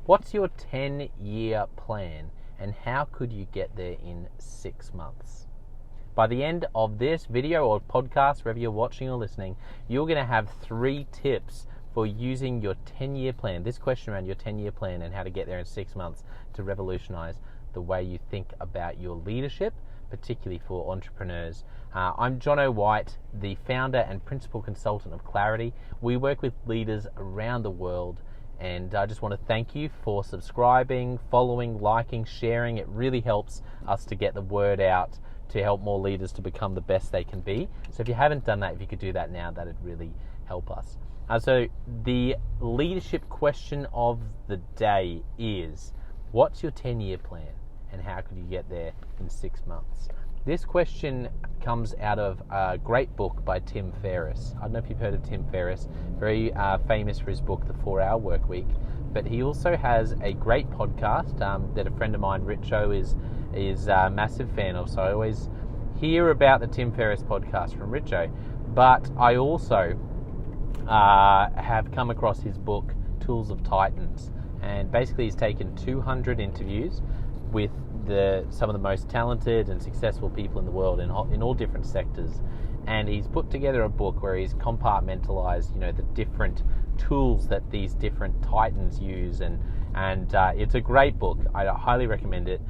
What's your 10-year plan, and how could you get there in 6 months? By the end of this video or podcast, wherever you're watching or listening, you're going to have 3 tips for using your 10-year plan, this question around your 10-year plan and how to get there in 6 months to revolutionize the way you think about your leadership, particularly for entrepreneurs. I'm Jono White, the founder and principal consultant of Clarity. We work with leaders around the world, and I just want to thank you for subscribing, following, liking, sharing. It really helps us to get the word out to help more leaders to become the best they can be. So if you haven't done that, if you could do that now, that'd really help us. So the leadership question of the day is, what's your 10-year plan and how could you get there in 6 months? This question comes out of a great book by Tim Ferriss. I don't know if you've heard of Tim Ferriss, very famous for his book, The 4-Hour Workweek, but he also has a great podcast that a friend of mine, Richo, is a massive fan of. So I always hear about the Tim Ferriss podcast from Richo, but I also have come across his book, Tools of Titans, and basically he's taken 200 interviews with some of the most talented and successful people in the world in all different sectors, and he's put together a book where he's compartmentalized, the different tools that these different titans use, and it's a great book. I highly recommend it.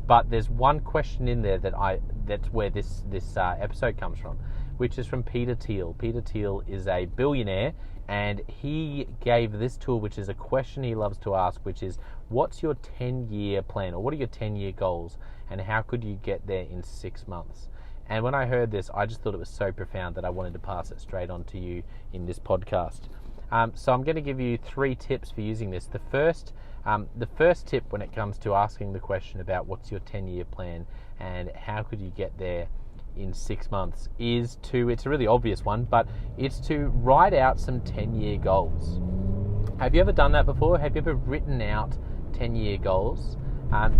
But there's one question in there that's where this episode comes from, which is from Peter Thiel. Peter Thiel is a billionaire, and he gave this tool, which is a question he loves to ask, which is, what's your 10-year plan, or what are your 10-year goals, and how could you get there in 6 months? And when I heard this, I just thought it was so profound that I wanted to pass it straight on to you in this podcast. So I'm going to give you 3 tips for using this. The first tip when it comes to asking the question about what's your 10-year plan and how could you get there in 6 months is it's a really obvious one, but it's to write out some 10-year goals. Have you ever done that before? Have you ever written out 10-year goals?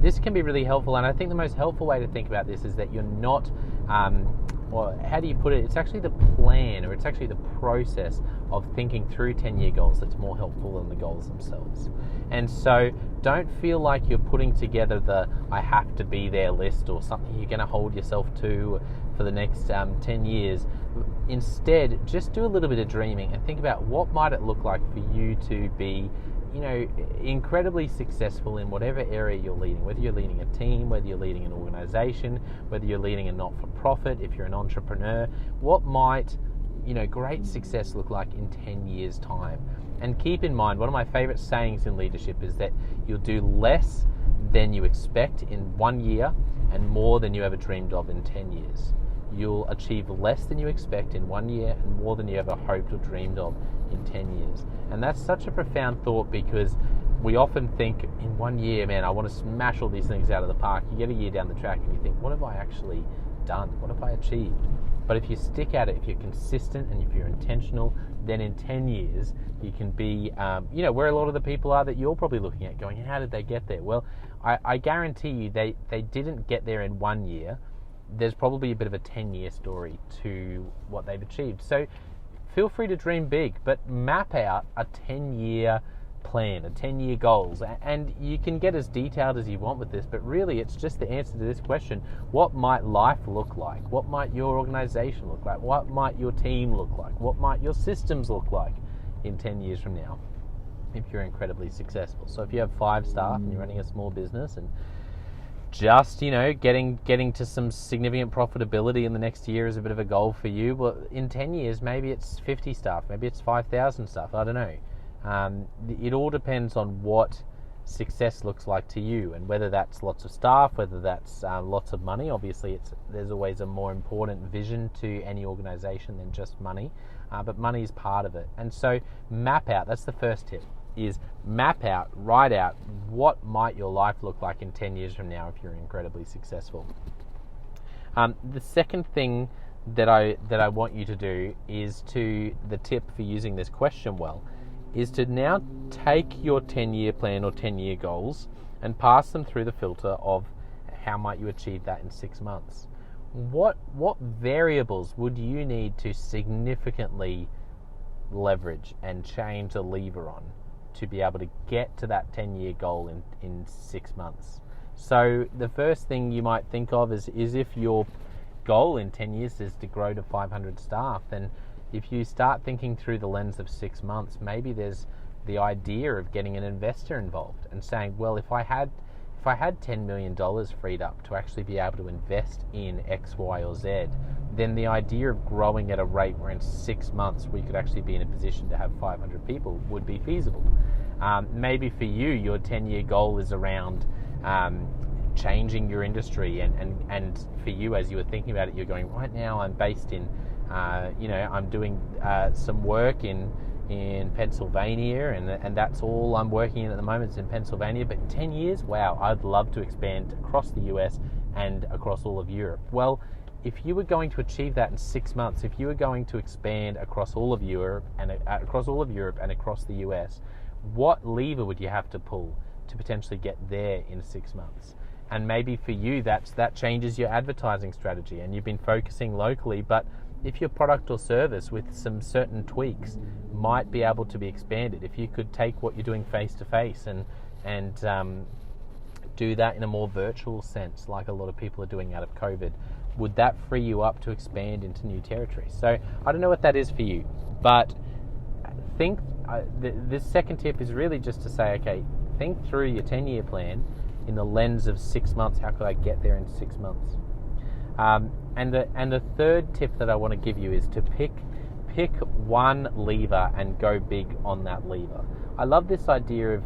This can be really helpful, and I think the most helpful way to think about this is that you're not, how do you put it? It's actually the plan, or it's actually the process of thinking through 10-year goals that's more helpful than the goals themselves. And so don't feel like you're putting together the I have to be there list or something you're going to hold yourself to for the next 10 years. Instead, just do a little bit of dreaming and think about what might it look like for you to be incredibly successful in whatever area you're leading, whether you're leading a team, whether you're leading an organization, whether you're leading a not-for-profit, if you're an entrepreneur. What might great success look like in 10 years' time? And keep in mind, one of my favorite sayings in leadership is that you'll do less than you expect in 1 year and more than you ever dreamed of in 10 years. You'll achieve less than you expect in 1 year and more than you ever hoped or dreamed of in 10 years. And that's such a profound thought, because we often think in 1 year, man, I want to smash all these things out of the park. You get a year down the track and you think, what have I actually done? What have I achieved? But if you stick at it, if you're consistent and if you're intentional, then in 10 years, you can be, where a lot of the people are that you're probably looking at going, how did they get there? Well, I guarantee you they didn't get there in 1 year. There's probably a bit of a 10-year story to what they've achieved. So feel free to dream big, but map out a 10-year plan, a 10-year goals, and you can get as detailed as you want with this, but really it's just the answer to this question: what might life look like? What might your organization look like? What might your team look like? What might your systems look like in 10 years from now if you're incredibly successful? So if you have 5 staff and you're running a small business and just getting to some significant profitability in the next year is a bit of a goal for you, well, in 10 years maybe it's 50 staff, maybe it's 5,000 staff, I don't know. It all depends on what success looks like to you, and whether that's lots of staff, whether that's lots of money. Obviously there's always a more important vision to any organization than just money, but money is part of it. And so map out, that's the first tip, is map out, write out what might your life look like in 10 years from now if you're incredibly successful. The second thing that I want you to do is the tip for using this question well, is to now take your 10-year plan or 10-year goals and pass them through the filter of how might you achieve that in 6 months. What variables would you need to significantly leverage and change the lever on to be able to get to that 10-year goal in 6 months. So the first thing you might think of is if your goal in 10 years is to grow to 500 staff, then if you start thinking through the lens of 6 months, maybe there's the idea of getting an investor involved and saying, well, if I had $10 million freed up to actually be able to invest in X, Y, or Z, then the idea of growing at a rate where in 6 months we could actually be in a position to have 500 people would be feasible. Maybe for you, your 10-year goal is around changing your industry, and for you, as you were thinking about it, you're going, right now I'm based in, I'm doing some work in Pennsylvania, and that's all I'm working in at the moment is in Pennsylvania. But in 10 years, wow, I'd love to expand across the US and across all of Europe. Well, if you were going to achieve that in 6 months, if you were going to expand across all of Europe and across the US, what lever would you have to pull to potentially get there in 6 months? And maybe for you, that changes your advertising strategy, and you've been focusing locally, but if your product or service with some certain tweaks might be able to be expanded, if you could take what you're doing face to face and do that in a more virtual sense, like a lot of people are doing out of COVID, would that free you up to expand into new territories? So I don't know what that is for you, but think this second tip is really just to say, okay, think through your 10-year plan in the lens of 6 months. How could I get there in 6 months? And the third tip that I want to give you is to pick one lever and go big on that lever. I love this idea of,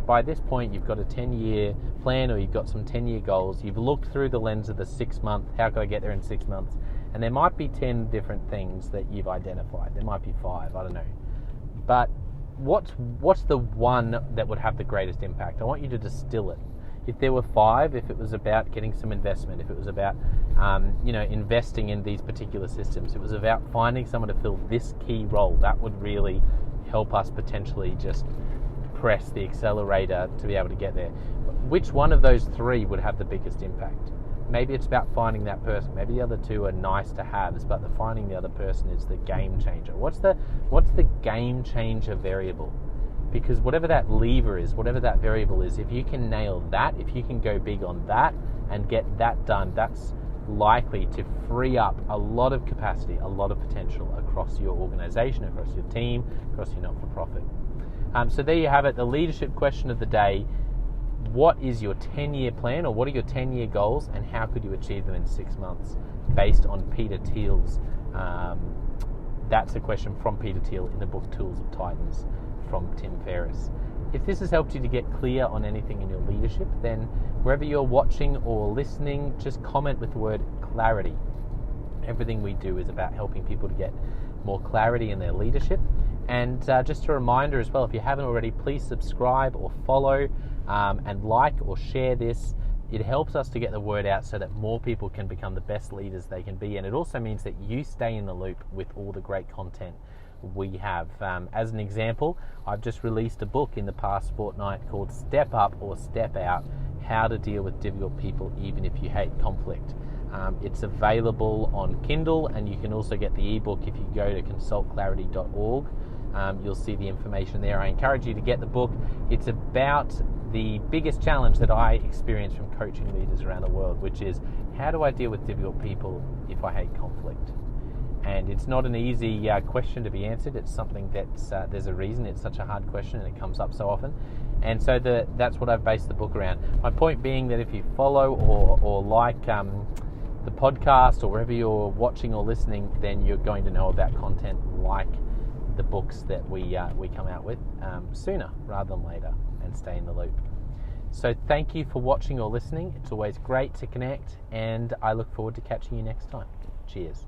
by this point you've got a 10-year plan, or you've got some 10-year goals. You've looked through the lens of the 6 month, how could I get there in 6 months? And there might be 10 different things that you've identified. There might be 5, I don't know. But what's the one that would have the greatest impact? I want you to distill it. If there were 5, if it was about getting some investment, if it was about investing in these particular systems, it was about finding someone to fill this key role, that would really help us potentially just press the accelerator to be able to get there. Which one of those 3 would have the biggest impact? Maybe it's about finding that person. Maybe the other 2 are nice to haves, but finding the other person is the game changer. What's the game changer variable? Because whatever that lever is, whatever that variable is, if you can nail that, if you can go big on that and get that done, that's likely to free up a lot of capacity, a lot of potential across your organization, across your team, across your not-for-profit. So there you have it, the leadership question of the day. What is your 10-year plan, or what are your 10-year goals, and how could you achieve them in 6 months based on Peter Thiel's, that's a question from Peter Thiel in the book Tools of Titans from Tim Ferriss. If this has helped you to get clear on anything in your leadership, then wherever you're watching or listening, just comment with the word clarity. Everything we do is about helping people to get more clarity in their leadership. And just a reminder as well, if you haven't already, please subscribe or follow and like or share this. It helps us to get the word out so that more people can become the best leaders they can be. And it also means that you stay in the loop with all the great content we have. As an example, I've just released a book in the past fortnight called Step Up or Step Out, How to Deal with Difficult People Even If You Hate Conflict. It's available on Kindle, and you can also get the ebook if you go to consultclarity.org. You'll see the information there. I encourage you to get the book. It's about the biggest challenge that I experience from coaching leaders around the world, which is, how do I deal with difficult people if I hate conflict? And it's not an easy question to be answered. It's something that's there's a reason it's such a hard question, and it comes up so often. And so that's what I've based the book around. My point being that if you follow or like the podcast, or wherever you're watching or listening, then you're going to know about content like the books that we come out with sooner rather than later, and stay in the loop. So thank you for watching or listening. It's always great to connect, and I look forward to catching you next time. Cheers.